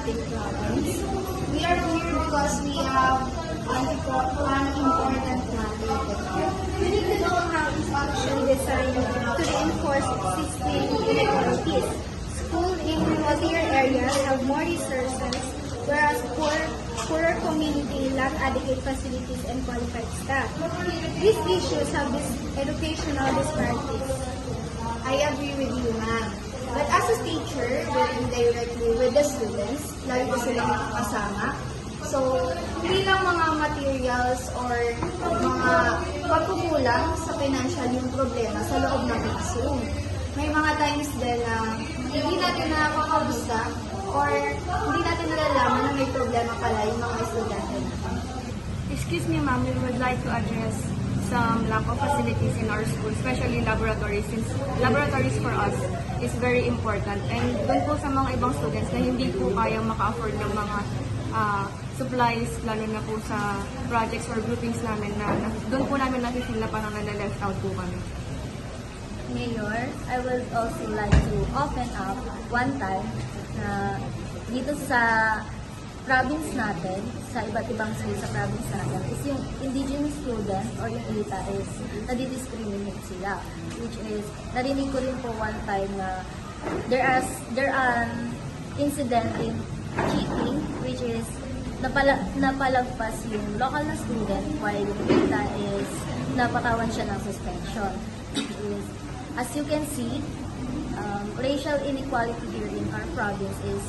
ating province. We are here because we have an important matter. We need to know how is action designed to reinforce existing inequalities. Schools in wealthier areas have more resources, whereas poorer communities lack adequate facilities and qualified staff. These issues have educational disparities. I agree with you, ma'am. But as a teacher, working directly with the students, lagi ko sila nakakasama. So, hindi lang mga materials or mga pagkukulang sa financial yung problema sa loob ng classroom. May mga times din na hindi natin nakakagusta or hindi natin nalalaman na may problema pala yung mga estudyante natin. Excuse me, ma'am, we would like to address some lack of facilities in our school, especially laboratories, since laboratories for us is very important. And doon po sa mga ibang students na hindi po kayang maka-afford ng mga supplies, lalo na po sa projects or groupings namin, na doon po namin nakifeel na parang na-left out po kami. Mayor, I would also like to open up one time na dito sa province natin, sa iba't ibang school sa province natin, is yung indigenous student or yung ETA is nadi-discriminate sila. Which is, narinig ko rin po one time na there are incident in cheating, which is napalagpas yung local na student while yung ETA is napatawan siya ng suspension. Which is, as you can see, racial inequality here in our province is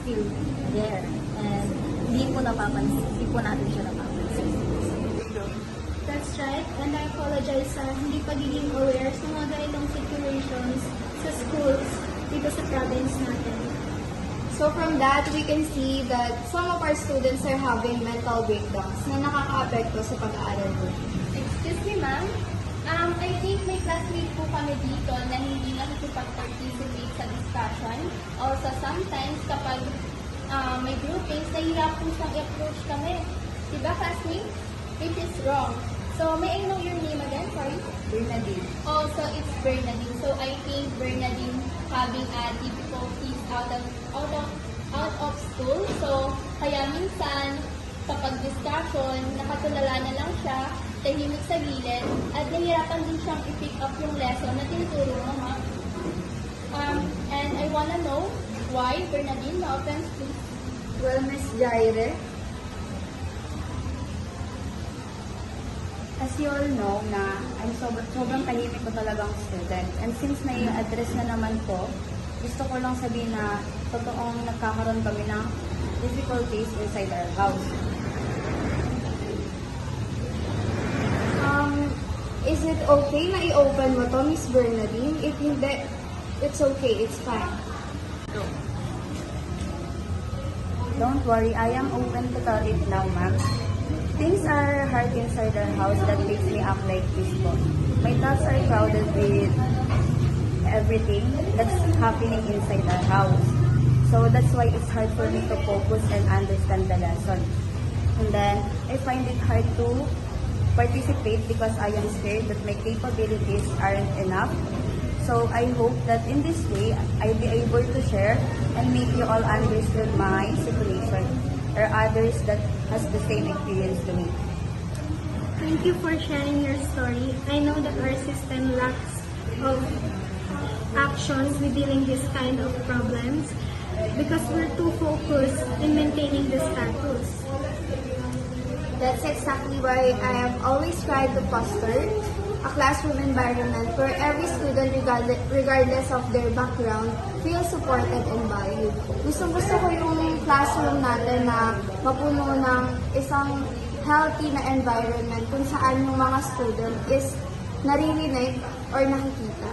still there. And hindi po natin siya napapansin. That's right, and I apologize sa hindi pagiging aware sa mga ganitong situations sa schools dito sa province natin. So from that, we can see that some of our students are having mental breakdowns na nakaka-apekto sa pag-aaral mo. Excuse me, ma'am. I think may classmate po kami dito na hindi nakikipag-participate sa discussion. Also, sometimes kapag may groupings, nahihirap po siyang i-approach kami. Diba, classmate? Which is wrong. So, may I know your name again? Sorry? Bernadine. Also, it's Bernadine. So, I think Bernadine having difficulties out of school. So, kaya minsan, kapag discussion, nakatulala na lang siya, tahimik sa gilid, at nahihirapan din siyang i-pick up yung lesson na tinuturo mo, ma'am. And I wanna know why, Bernadine, no offense, please. Well, Miss Jaire, As you all know na I'm sobrang tahimik ko talagang student. And since nai-address na naman po, gusto ko lang sabihin na totoong nagkakaroon kami ng difficulties inside our house. is it okay na i-open mo to, Miss Bernadine? If hindi, it's okay, it's fine. Don't worry, I am open to tell it now, ma'am. Things are hard inside our house that makes me act like this po. My thoughts are crowded with everything that's happening inside our house. So that's why it's hard for me to focus and understand the lesson. And then, I find it hard to participate because I am scared that my capabilities aren't enough. So I hope that in this way, I'll be able to share and make you all understand my situation or others that has the same experience to me. Thank you for sharing your story. I know that our system lacks of actions with dealing this kind of problems because we're too focused in maintaining the status. That's exactly why I have always tried to foster a classroom environment where every student, regardless of their background, feels supported and valued. Gusto ko yung classroom natin na mapuno ng isang healthy na environment kung saan yung mga student is naririnig or nakikita.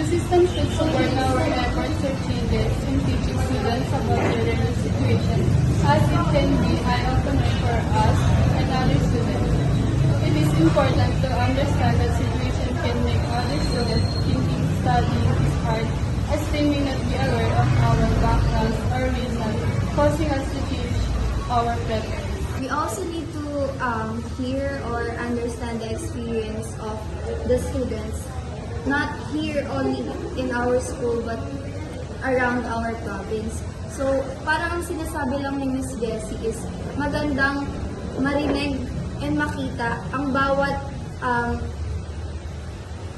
The system should support our efforts or changes in teaching students about their learning situation, as it can be eye-opening for us and other students. It is important to understand that situation can make other students thinking studying is hard, as they may not be aware of our backgrounds or reasons, causing us to change our preference. We also need to hear or understand the experience of the students, not here only in our school but around our province. So So, parang ang sinasabi lang ni Miss Jessie is magandang marinig and makita ang bawat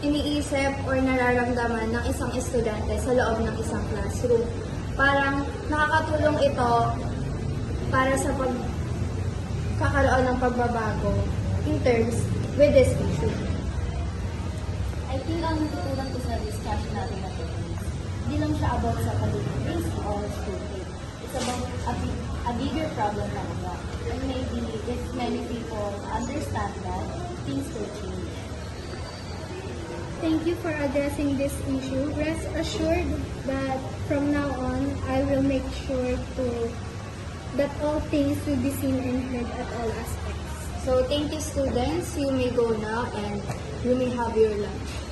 iniisip or nararamdaman ng isang estudyante sa loob ng isang classroom. Parang nakakatulong ito para sa pagkakaroon ng pagbabago in terms with this issue. I think ang tutulong ko sa discussion natin na ito is, hindi lang siya about sa pagiging race or student. It's about a bigger problem talaga. And maybe if many people understand that, things will change. Thank you for addressing this issue. Rest assured that from now on, I will make sure that all things will be seen and heard at all aspects. So thank you, students. You may go now and you may have your lunch.